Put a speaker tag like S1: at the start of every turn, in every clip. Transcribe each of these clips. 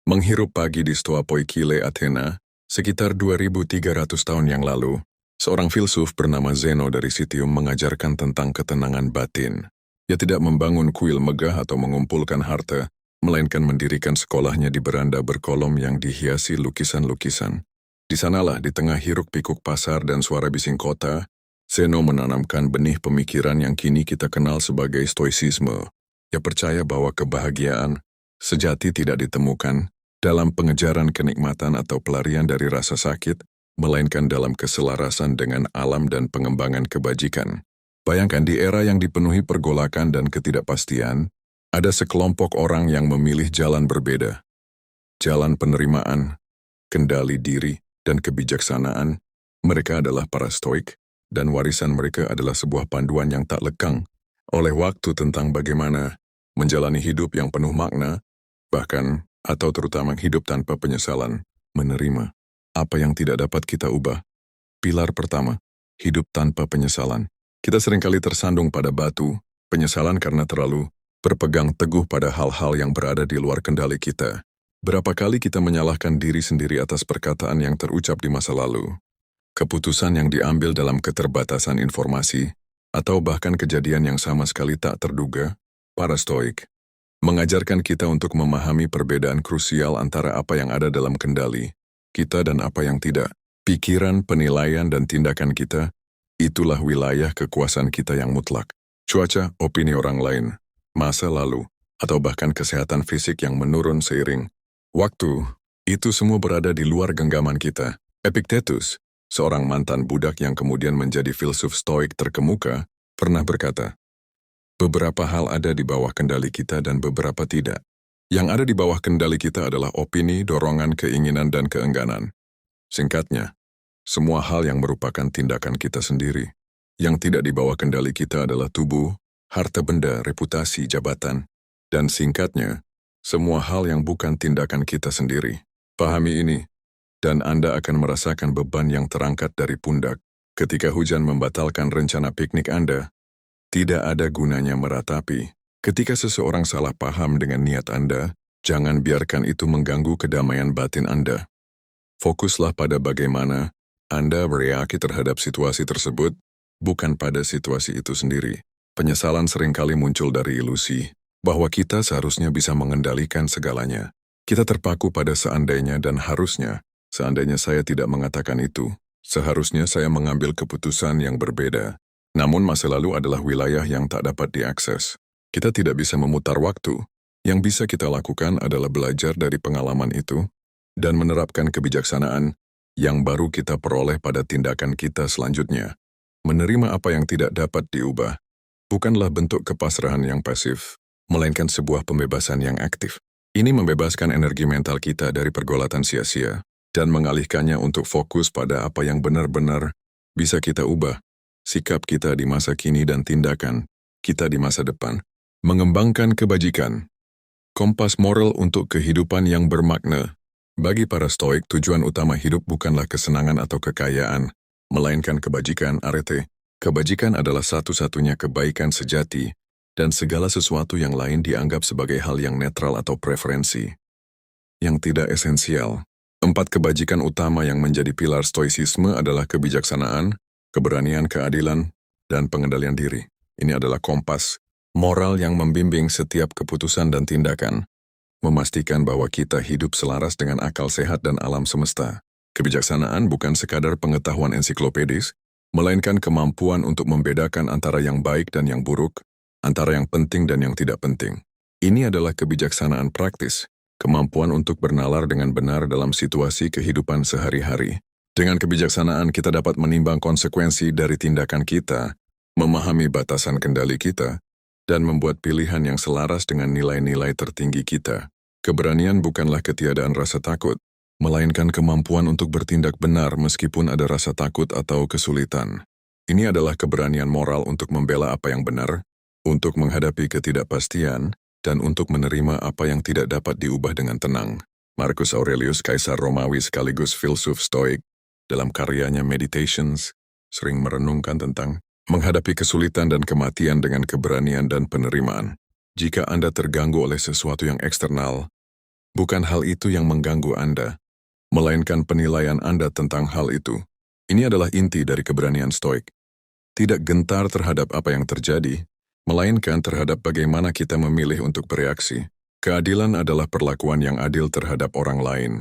S1: Menghirup pagi di Stoa Poikile, Athena, sekitar 2300 tahun yang lalu, seorang filsuf bernama Zeno dari Citium mengajarkan tentang ketenangan batin. Ia tidak membangun kuil megah atau mengumpulkan harta, melainkan mendirikan sekolahnya di beranda berkolom yang dihiasi lukisan-lukisan. Di sanalah, di tengah hiruk-pikuk pasar dan suara bising kota, Zeno menanamkan benih pemikiran yang kini kita kenal sebagai stoicisme. Ia percaya bahwa kebahagiaan sejati tidak ditemukan dalam pengejaran kenikmatan atau pelarian dari rasa sakit, melainkan dalam keselarasan dengan alam dan pengembangan kebajikan. Bayangkan di era yang dipenuhi pergolakan dan ketidakpastian, ada sekelompok orang yang memilih jalan berbeda. Jalan penerimaan, kendali diri, dan kebijaksanaan. Mereka adalah para stoik, dan warisan mereka adalah sebuah panduan yang tak lekang oleh waktu tentang bagaimana menjalani hidup yang penuh makna, bahkan atau terutama hidup tanpa penyesalan, menerima apa yang tidak dapat kita ubah. Pilar pertama, hidup tanpa penyesalan. Kita seringkali tersandung pada batu, penyesalan karena terlalu berpegang teguh pada hal-hal yang berada di luar kendali kita. Berapa kali kita menyalahkan diri sendiri atas perkataan yang terucap di masa lalu, keputusan yang diambil dalam keterbatasan informasi, atau bahkan kejadian yang sama sekali tak terduga. Para stoik mengajarkan kita untuk memahami perbedaan krusial antara apa yang ada dalam kendali kita dan apa yang tidak. Pikiran, penilaian, dan tindakan kita, itulah wilayah kekuasaan kita yang mutlak. Cuaca, opini orang lain, masa lalu, atau bahkan kesehatan fisik yang menurun seiring waktu, itu semua berada di luar genggaman kita. Epictetus, seorang mantan budak yang kemudian menjadi filsuf stoik terkemuka, pernah berkata, beberapa hal ada di bawah kendali kita dan beberapa tidak. Yang ada di bawah kendali kita adalah opini, dorongan, keinginan, dan keengganan. Singkatnya, semua hal yang merupakan tindakan kita sendiri. Yang tidak di bawah kendali kita adalah tubuh, harta benda, reputasi, jabatan. Dan singkatnya, semua hal yang bukan tindakan kita sendiri. Pahami ini, dan Anda akan merasakan beban yang terangkat dari pundak. Ketika hujan membatalkan rencana piknik Anda, tidak ada gunanya meratapi. Ketika seseorang salah paham dengan niat Anda, jangan biarkan itu mengganggu kedamaian batin Anda. Fokuslah pada bagaimana Anda bereaksi terhadap situasi tersebut, bukan pada situasi itu sendiri. Penyesalan seringkali muncul dari ilusi bahwa kita seharusnya bisa mengendalikan segalanya. Kita terpaku pada seandainya dan harusnya. Seandainya saya tidak mengatakan itu, seharusnya saya mengambil keputusan yang berbeda. Namun masa lalu adalah wilayah yang tak dapat diakses. Kita tidak bisa memutar waktu. Yang bisa kita lakukan adalah belajar dari pengalaman itu dan menerapkan kebijaksanaan yang baru kita peroleh pada tindakan kita selanjutnya. Menerima apa yang tidak dapat diubah bukanlah bentuk kepasrahan yang pasif, melainkan sebuah pembebasan yang aktif. Ini membebaskan energi mental kita dari pergolatan sia-sia dan mengalihkannya untuk fokus pada apa yang benar-benar bisa kita ubah. Sikap kita di masa kini dan tindakan kita di masa depan. Mengembangkan kebajikan. Kompas moral untuk kehidupan yang bermakna. Bagi para stoik, tujuan utama hidup bukanlah kesenangan atau kekayaan, melainkan kebajikan, arete. Kebajikan adalah satu-satunya kebaikan sejati, dan segala sesuatu yang lain dianggap sebagai hal yang netral atau preferensi, yang tidak esensial. 4 kebajikan utama yang menjadi pilar stoicisme adalah kebijaksanaan, keberanian, keadilan, dan pengendalian diri. Ini adalah kompas moral yang membimbing setiap keputusan dan tindakan, memastikan bahwa kita hidup selaras dengan akal sehat dan alam semesta. Kebijaksanaan bukan sekadar pengetahuan ensiklopedis, melainkan kemampuan untuk membedakan antara yang baik dan yang buruk, antara yang penting dan yang tidak penting. Ini adalah kebijaksanaan praktis, kemampuan untuk bernalar dengan benar dalam situasi kehidupan sehari-hari. Dengan kebijaksanaan kita dapat menimbang konsekuensi dari tindakan kita, memahami batasan kendali kita, dan membuat pilihan yang selaras dengan nilai-nilai tertinggi kita. Keberanian bukanlah ketiadaan rasa takut, melainkan kemampuan untuk bertindak benar meskipun ada rasa takut atau kesulitan. Ini adalah keberanian moral untuk membela apa yang benar, untuk menghadapi ketidakpastian, dan untuk menerima apa yang tidak dapat diubah dengan tenang. Marcus Aurelius, kaisar Romawi sekaligus filsuf stoik, dalam karyanya Meditations, sering merenungkan tentang menghadapi kesulitan dan kematian dengan keberanian dan penerimaan. Jika Anda terganggu oleh sesuatu yang eksternal, Bukan hal itu yang mengganggu Anda, melainkan penilaian Anda tentang hal itu. Ini adalah inti dari keberanian stoik. Tidak gentar terhadap apa yang terjadi, melainkan terhadap bagaimana kita memilih untuk bereaksi. Keadilan adalah perlakuan yang adil terhadap orang lain.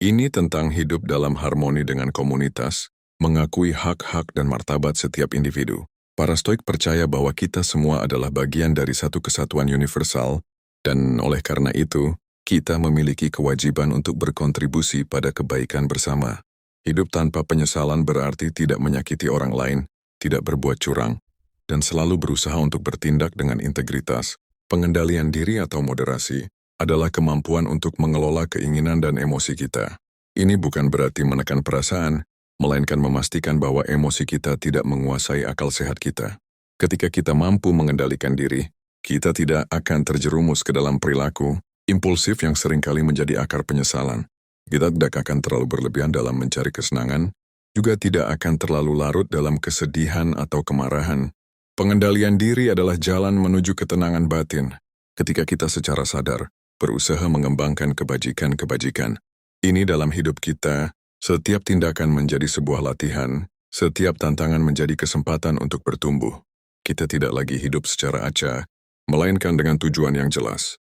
S1: Ini tentang hidup dalam harmoni dengan komunitas, mengakui hak-hak dan martabat setiap individu. Para stoik percaya bahwa kita semua adalah bagian dari satu kesatuan universal, dan oleh karena itu, kita memiliki kewajiban untuk berkontribusi pada kebaikan bersama. Hidup tanpa penyesalan berarti tidak menyakiti orang lain, tidak berbuat curang, dan selalu berusaha untuk bertindak dengan integritas. Pengendalian diri atau moderasi adalah kemampuan untuk mengelola keinginan dan emosi kita. Ini bukan berarti menekan perasaan, melainkan memastikan bahwa emosi kita tidak menguasai akal sehat kita. Ketika kita mampu mengendalikan diri, kita tidak akan terjerumus ke dalam perilaku impulsif yang seringkali menjadi akar penyesalan. Kita tidak akan terlalu berlebihan dalam mencari kesenangan, juga tidak akan terlalu larut dalam kesedihan atau kemarahan. Pengendalian diri adalah jalan menuju ketenangan batin. Ketika kita secara sadar berusaha mengembangkan kebajikan-kebajikan. Ini dalam hidup kita, setiap tindakan menjadi sebuah latihan, setiap tantangan menjadi kesempatan untuk bertumbuh. Kita tidak lagi hidup secara acak, melainkan dengan tujuan yang jelas.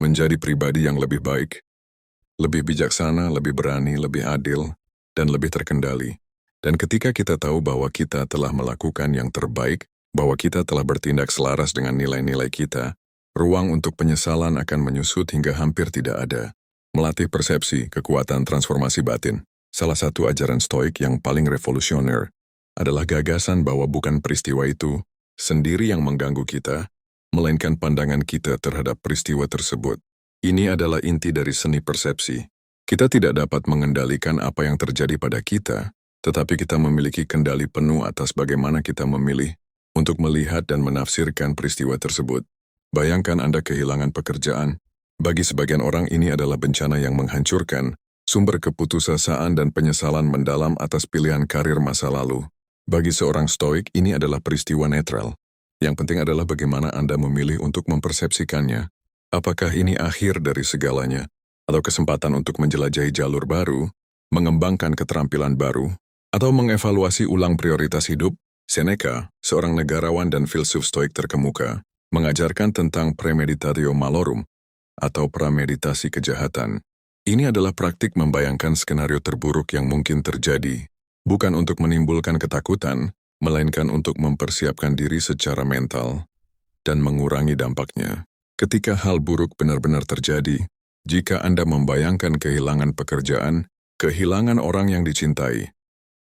S1: Menjadi pribadi yang lebih baik, lebih bijaksana, lebih berani, lebih adil, dan lebih terkendali. Dan ketika kita tahu bahwa kita telah melakukan yang terbaik, bahwa kita telah bertindak selaras dengan nilai-nilai kita, ruang untuk penyesalan akan menyusut hingga hampir tidak ada. Melatih persepsi kekuatan transformasi batin. Salah satu ajaran stoik yang paling revolusioner adalah gagasan bahwa bukan peristiwa itu sendiri yang mengganggu kita, melainkan pandangan kita terhadap peristiwa tersebut. Ini adalah inti dari seni persepsi. Kita tidak dapat mengendalikan apa yang terjadi pada kita, tetapi kita memiliki kendali penuh atas bagaimana kita memilih untuk melihat dan menafsirkan peristiwa tersebut. Bayangkan Anda kehilangan pekerjaan. Bagi sebagian orang ini adalah bencana yang menghancurkan, sumber keputusasaan dan penyesalan mendalam atas pilihan karir masa lalu. Bagi seorang stoik, ini adalah peristiwa netral. Yang penting adalah bagaimana Anda memilih untuk mempersepsikannya. Apakah ini akhir dari segalanya, atau kesempatan untuk menjelajahi jalur baru, mengembangkan keterampilan baru, atau mengevaluasi ulang prioritas hidup? Seneca, seorang negarawan dan filsuf stoik terkemuka, mengajarkan tentang premeditatio malorum, atau premeditasi kejahatan. Ini adalah praktik membayangkan skenario terburuk yang mungkin terjadi, bukan untuk menimbulkan ketakutan, melainkan untuk mempersiapkan diri secara mental dan mengurangi dampaknya. Ketika hal buruk benar-benar terjadi, jika Anda membayangkan kehilangan pekerjaan, kehilangan orang yang dicintai,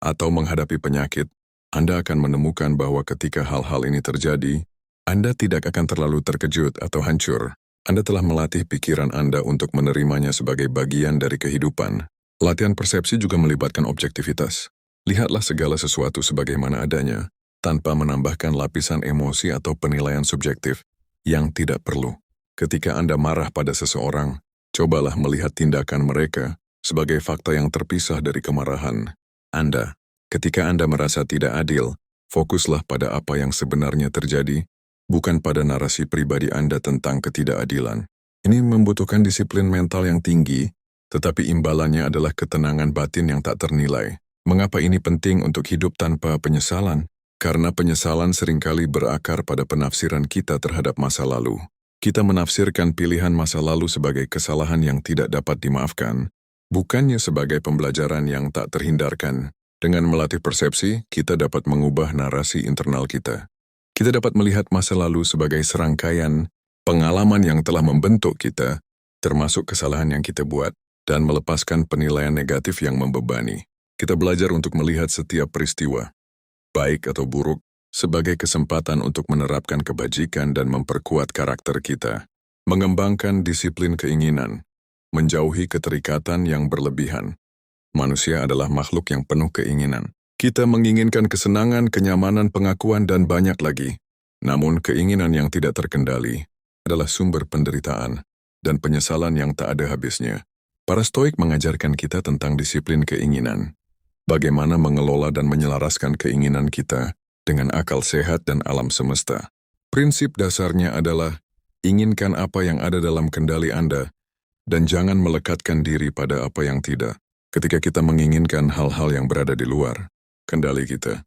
S1: atau menghadapi penyakit, Anda akan menemukan bahwa ketika hal-hal ini terjadi, Anda tidak akan terlalu terkejut atau hancur. Anda telah melatih pikiran Anda untuk menerimanya sebagai bagian dari kehidupan. Latihan persepsi juga melibatkan objektivitas. Lihatlah segala sesuatu sebagaimana adanya, tanpa menambahkan lapisan emosi atau penilaian subjektif yang tidak perlu. Ketika Anda marah pada seseorang, cobalah melihat tindakan mereka sebagai fakta yang terpisah dari kemarahan Anda. Ketika Anda merasa tidak adil, fokuslah pada apa yang sebenarnya terjadi, bukan pada narasi pribadi Anda tentang ketidakadilan. Ini membutuhkan disiplin mental yang tinggi, tetapi imbalannya adalah ketenangan batin yang tak ternilai. Mengapa ini penting untuk hidup tanpa penyesalan? Karena penyesalan seringkali berakar pada penafsiran kita terhadap masa lalu. Kita menafsirkan pilihan masa lalu sebagai kesalahan yang tidak dapat dimaafkan, bukannya sebagai pembelajaran yang tak terhindarkan. Dengan melatih persepsi, kita dapat mengubah narasi internal kita. Kita dapat melihat masa lalu sebagai serangkaian pengalaman yang telah membentuk kita, termasuk kesalahan yang kita buat, dan melepaskan penilaian negatif yang membebani. Kita belajar untuk melihat setiap peristiwa, baik atau buruk, sebagai kesempatan untuk menerapkan kebajikan dan memperkuat karakter kita. Mengembangkan disiplin keinginan, menjauhi keterikatan yang berlebihan. Manusia adalah makhluk yang penuh keinginan. Kita menginginkan kesenangan, kenyamanan, pengakuan, dan banyak lagi. Namun keinginan yang tidak terkendali adalah sumber penderitaan dan penyesalan yang tak ada habisnya. Para stoik mengajarkan kita tentang disiplin keinginan. Bagaimana mengelola dan menyelaraskan keinginan kita dengan akal sehat dan alam semesta. Prinsip dasarnya adalah inginkan apa yang ada dalam kendali Anda Dan jangan melekatkan diri pada apa yang tidak. Ketika kita menginginkan hal-hal yang berada di luar kendali kita,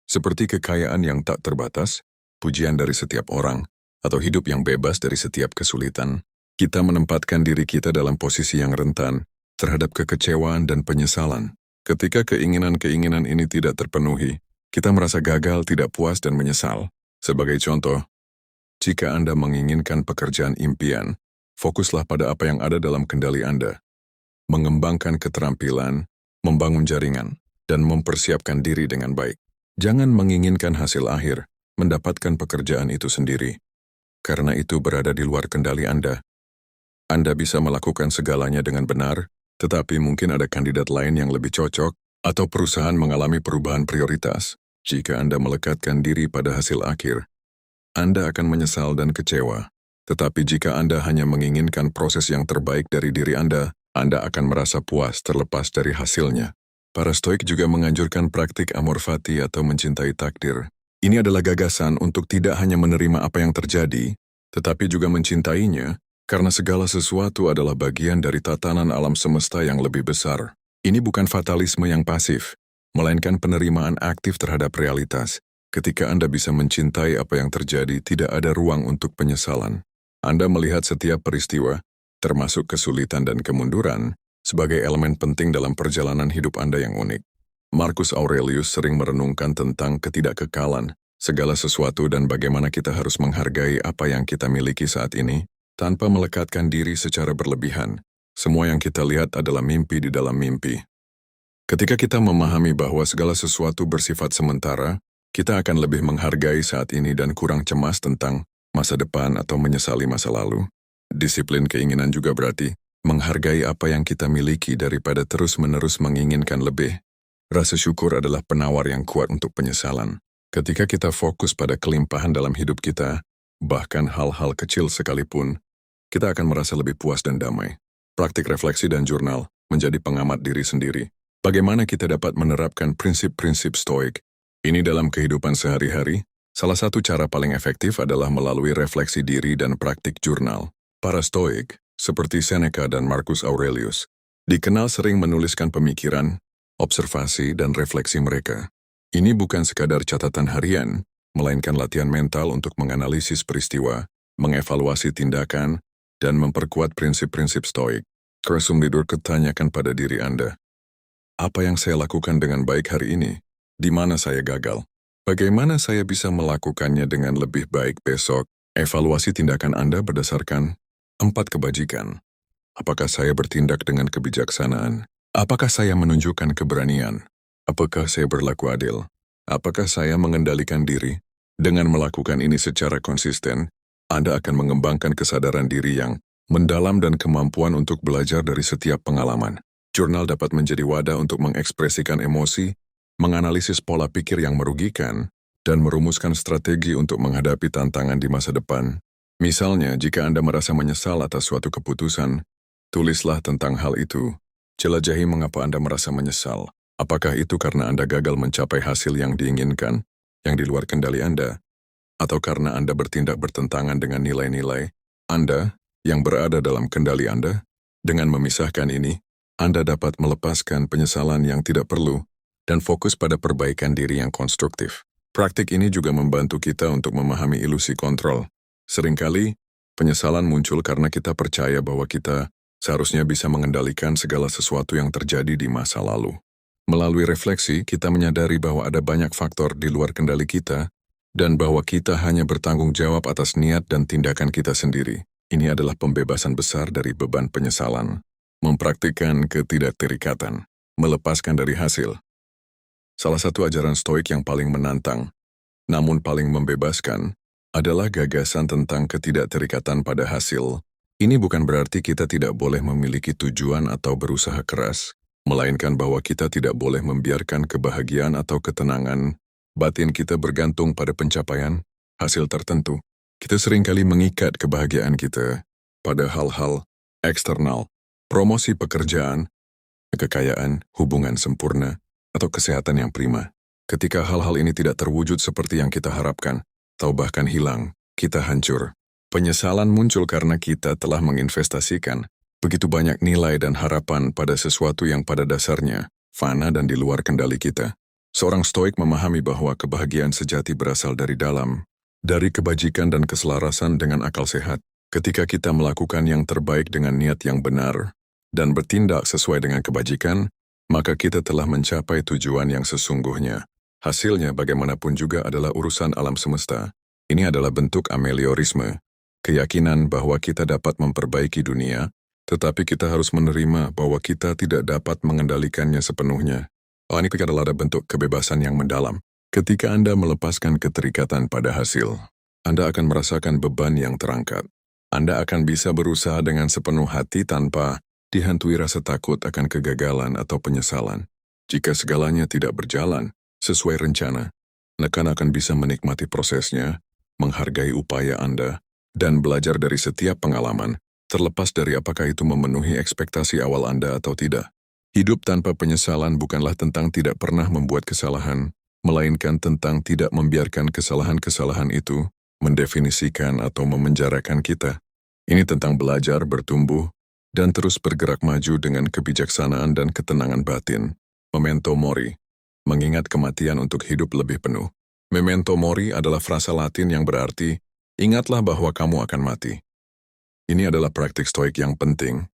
S1: seperti kekayaan yang tak terbatas, pujian dari setiap orang, atau hidup yang bebas dari setiap kesulitan, kita menempatkan diri kita dalam posisi yang rentan terhadap kekecewaan dan penyesalan. Ketika keinginan-keinginan ini tidak terpenuhi, kita merasa gagal, tidak puas, dan menyesal. Sebagai contoh, jika Anda menginginkan pekerjaan impian, fokuslah pada apa yang ada dalam kendali Anda. Mengembangkan keterampilan, membangun jaringan, dan mempersiapkan diri dengan baik. Jangan menginginkan hasil akhir, mendapatkan pekerjaan itu sendiri. Karena itu berada di luar kendali Anda. Anda bisa melakukan segalanya dengan benar, tetapi mungkin ada kandidat lain yang lebih cocok, atau perusahaan mengalami perubahan prioritas. Jika Anda melekatkan diri pada hasil akhir, Anda akan menyesal dan kecewa. Tetapi jika Anda hanya menginginkan proses yang terbaik dari diri Anda akan merasa puas terlepas dari hasilnya. Para Stoik juga menganjurkan praktik amor fati atau mencintai takdir. Ini adalah gagasan untuk tidak hanya menerima apa yang terjadi, tetapi juga mencintainya, karena segala sesuatu adalah bagian dari tatanan alam semesta yang lebih besar. Ini bukan fatalisme yang pasif, melainkan penerimaan aktif terhadap realitas. Ketika Anda bisa mencintai apa yang terjadi, tidak ada ruang untuk penyesalan. Anda melihat setiap peristiwa, termasuk kesulitan dan kemunduran, sebagai elemen penting dalam perjalanan hidup Anda yang unik. Marcus Aurelius sering merenungkan tentang ketidakkekalan, segala sesuatu dan bagaimana kita harus menghargai apa yang kita miliki saat ini, tanpa melekatkan diri secara berlebihan. Semua yang kita lihat adalah mimpi di dalam mimpi. Ketika kita memahami bahwa segala sesuatu bersifat sementara, kita akan lebih menghargai saat ini dan kurang cemas tentang masa depan atau menyesali masa lalu. Disiplin keinginan juga berarti menghargai apa yang kita miliki daripada terus-menerus menginginkan lebih. Rasa syukur adalah penawar yang kuat untuk penyesalan. Ketika kita fokus pada kelimpahan dalam hidup kita, bahkan hal-hal kecil sekalipun, kita akan merasa lebih puas dan damai. Praktik refleksi dan jurnal menjadi pengamat diri sendiri. Bagaimana kita dapat menerapkan prinsip-prinsip Stoik ini dalam kehidupan sehari-hari? Salah satu cara paling efektif adalah melalui refleksi diri dan praktik jurnal. Para Stoik, seperti Seneca dan Marcus Aurelius, dikenal sering menuliskan pemikiran, observasi, dan refleksi mereka. Ini bukan sekadar catatan harian, melainkan latihan mental untuk menganalisis peristiwa, mengevaluasi tindakan, dan memperkuat prinsip-prinsip Stoik. Keresum tidur ketanyakan pada diri Anda. Apa yang saya lakukan dengan baik hari ini? Di mana saya gagal? Bagaimana saya bisa melakukannya dengan lebih baik besok? Evaluasi tindakan Anda berdasarkan 4 kebajikan. Apakah saya bertindak dengan kebijaksanaan? Apakah saya menunjukkan keberanian? Apakah saya berlaku adil? Apakah saya mengendalikan diri? Dengan melakukan ini secara konsisten, Anda akan mengembangkan kesadaran diri yang mendalam dan kemampuan untuk belajar dari setiap pengalaman. Jurnal dapat menjadi wadah untuk mengekspresikan emosi, menganalisis pola pikir yang merugikan, dan merumuskan strategi untuk menghadapi tantangan di masa depan. Misalnya, jika Anda merasa menyesal atas suatu keputusan, tulislah tentang hal itu. Jelajahi mengapa Anda merasa menyesal. Apakah itu karena Anda gagal mencapai hasil yang diinginkan, yang di luar kendali Anda? Atau karena Anda bertindak bertentangan dengan nilai-nilai Anda yang berada dalam kendali Anda? Dengan memisahkan ini, Anda dapat melepaskan penyesalan yang tidak perlu dan fokus pada perbaikan diri yang konstruktif. Praktik ini juga membantu kita untuk memahami ilusi kontrol. Seringkali, penyesalan muncul karena kita percaya bahwa kita seharusnya bisa mengendalikan segala sesuatu yang terjadi di masa lalu. Melalui refleksi, kita menyadari bahwa ada banyak faktor di luar kendali kita dan bahwa kita hanya bertanggung jawab atas niat dan tindakan kita sendiri. Ini adalah pembebasan besar dari beban penyesalan. Mempraktikkan ketidakterikatan, melepaskan dari hasil. Salah satu ajaran Stoik yang paling menantang, namun paling membebaskan, adalah gagasan tentang ketidakterikatan pada hasil. Ini bukan berarti kita tidak boleh memiliki tujuan atau berusaha keras, melainkan bahwa kita tidak boleh membiarkan kebahagiaan atau ketenangan batin kita bergantung pada pencapaian hasil tertentu. Kita seringkali mengikat kebahagiaan kita pada hal-hal eksternal, promosi pekerjaan, kekayaan, hubungan sempurna, atau kesehatan yang prima. Ketika hal-hal ini tidak terwujud seperti yang kita harapkan, atau bahkan hilang, kita hancur. Penyesalan muncul karena kita telah menginvestasikan Begitu banyak nilai dan harapan pada sesuatu yang pada dasarnya fana dan di luar kendali kita. Seorang stoik memahami bahwa kebahagiaan sejati berasal dari dalam, dari kebajikan dan keselarasan dengan akal sehat. Ketika kita melakukan yang terbaik dengan niat yang benar dan bertindak sesuai dengan kebajikan, maka kita telah mencapai tujuan yang sesungguhnya. Hasilnya bagaimanapun juga adalah urusan alam semesta. Ini adalah bentuk ameliorisme, keyakinan bahwa kita dapat memperbaiki dunia, tetapi kita harus menerima bahwa kita tidak dapat mengendalikannya sepenuhnya. Ini adalah bentuk kebebasan yang mendalam. Ketika Anda melepaskan keterikatan pada hasil, Anda akan merasakan beban yang terangkat. Anda akan bisa berusaha dengan sepenuh hati tanpa dihantui rasa takut akan kegagalan atau penyesalan. Jika segalanya tidak berjalan sesuai rencana, Anda akan bisa menikmati prosesnya, menghargai upaya Anda, dan belajar dari setiap pengalaman, terlepas dari apakah itu memenuhi ekspektasi awal Anda atau tidak. Hidup tanpa penyesalan bukanlah tentang tidak pernah membuat kesalahan, melainkan tentang tidak membiarkan kesalahan-kesalahan itu mendefinisikan atau memenjarakan kita. Ini tentang belajar, bertumbuh, dan terus bergerak maju dengan kebijaksanaan dan ketenangan batin. Memento mori, mengingat kematian untuk hidup lebih penuh. Memento mori adalah frasa Latin yang berarti, ingatlah bahwa kamu akan mati. Ini adalah praktik stoik yang penting,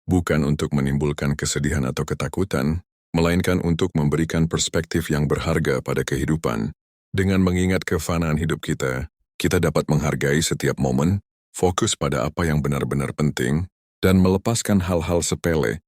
S1: bukan untuk menimbulkan kesedihan atau ketakutan, melainkan untuk memberikan perspektif yang berharga pada kehidupan. Dengan mengingat kefanaan hidup kita dapat menghargai setiap momen, fokus pada apa yang benar-benar penting, dan melepaskan hal-hal sepele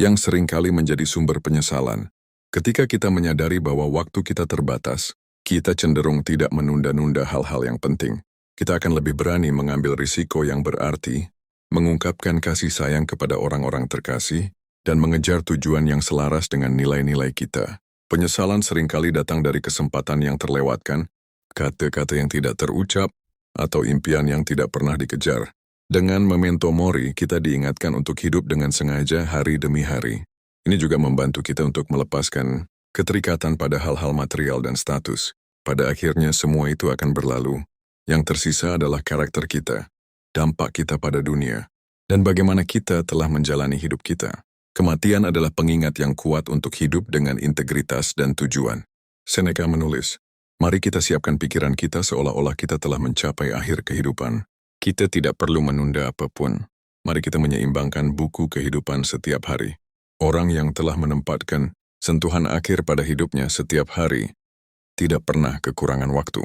S1: yang seringkali menjadi sumber penyesalan. Ketika kita menyadari bahwa waktu kita terbatas, kita cenderung tidak menunda-nunda hal-hal yang penting. Kita akan lebih berani mengambil risiko yang berarti, mengungkapkan kasih sayang kepada orang-orang terkasih, dan mengejar tujuan yang selaras dengan nilai-nilai kita. Penyesalan seringkali datang dari kesempatan yang terlewatkan, kata-kata yang tidak terucap, atau impian yang tidak pernah dikejar. Dengan memento mori, kita diingatkan untuk hidup dengan sengaja hari demi hari. Ini juga membantu kita untuk melepaskan keterikatan pada hal-hal material dan status. Pada akhirnya semua itu akan berlalu. Yang tersisa adalah karakter kita, dampak kita pada dunia, dan bagaimana kita telah menjalani hidup kita. Kematian adalah pengingat yang kuat untuk hidup dengan integritas dan tujuan. Seneca menulis, mari kita siapkan pikiran kita seolah-olah kita telah mencapai akhir kehidupan. Kita tidak perlu menunda apapun. Mari kita menyeimbangkan buku kehidupan setiap hari. Orang yang telah menempatkan sentuhan akhir pada hidupnya setiap hari tidak pernah kekurangan waktu.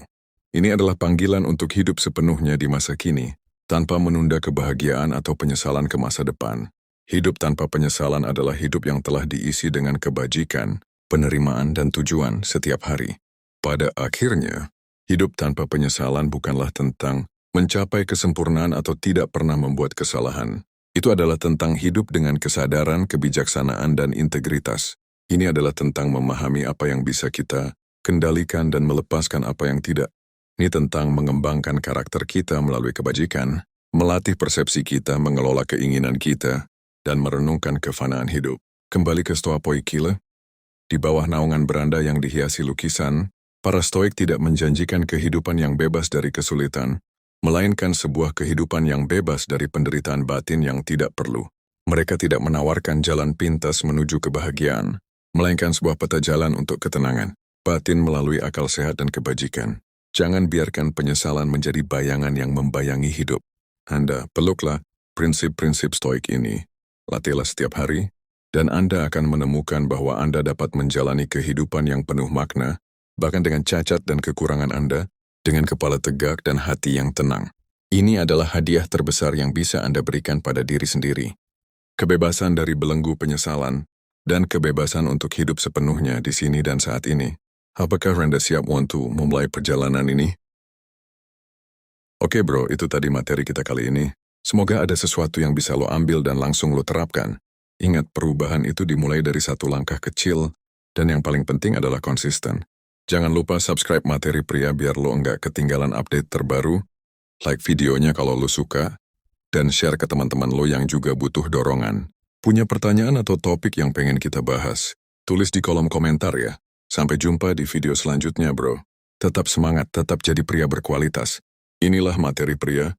S1: Ini adalah panggilan untuk hidup sepenuhnya di masa kini, tanpa menunda kebahagiaan atau penyesalan ke masa depan. Hidup tanpa penyesalan adalah hidup yang telah diisi dengan kebajikan, penerimaan, dan tujuan setiap hari. Pada akhirnya, hidup tanpa penyesalan bukanlah tentang mencapai kesempurnaan atau tidak pernah membuat kesalahan. Itu adalah tentang hidup dengan kesadaran, kebijaksanaan, dan integritas. Ini adalah tentang memahami apa yang bisa kita kendalikan dan melepaskan apa yang tidak. Ini tentang mengembangkan karakter kita melalui kebajikan, melatih persepsi kita, mengelola keinginan kita, dan merenungkan kefanaan hidup. Kembali ke Stoa Poikile. Di bawah naungan beranda yang dihiasi lukisan, para stoik tidak menjanjikan kehidupan yang bebas dari kesulitan, melainkan sebuah kehidupan yang bebas dari penderitaan batin yang tidak perlu. Mereka tidak menawarkan jalan pintas menuju kebahagiaan, melainkan sebuah peta jalan untuk ketenangan batin melalui akal sehat dan kebajikan. Jangan biarkan penyesalan menjadi bayangan yang membayangi hidup. Anda peluklah prinsip-prinsip stoik ini. Latihlah setiap hari, dan Anda akan menemukan bahwa Anda dapat menjalani kehidupan yang penuh makna, bahkan dengan cacat dan kekurangan Anda, dengan kepala tegak dan hati yang tenang. Ini adalah hadiah terbesar yang bisa Anda berikan pada diri sendiri. Kebebasan dari belenggu penyesalan, dan kebebasan untuk hidup sepenuhnya di sini dan saat ini. Apakah Anda siap untuk memulai perjalanan ini? Oke bro, itu tadi materi kita kali ini. Semoga ada sesuatu yang bisa lo ambil dan langsung lo terapkan. Ingat, perubahan itu dimulai dari satu langkah kecil, dan yang paling penting adalah konsisten. Jangan lupa subscribe Materi Pria biar lo nggak ketinggalan update terbaru, like videonya kalau lo suka, dan share ke teman-teman lo yang juga butuh dorongan. Punya pertanyaan atau topik yang pengen kita bahas? Tulis di kolom komentar ya. Sampai jumpa di video selanjutnya bro. Tetap semangat, tetap jadi pria berkualitas. Inilah Materi Pria.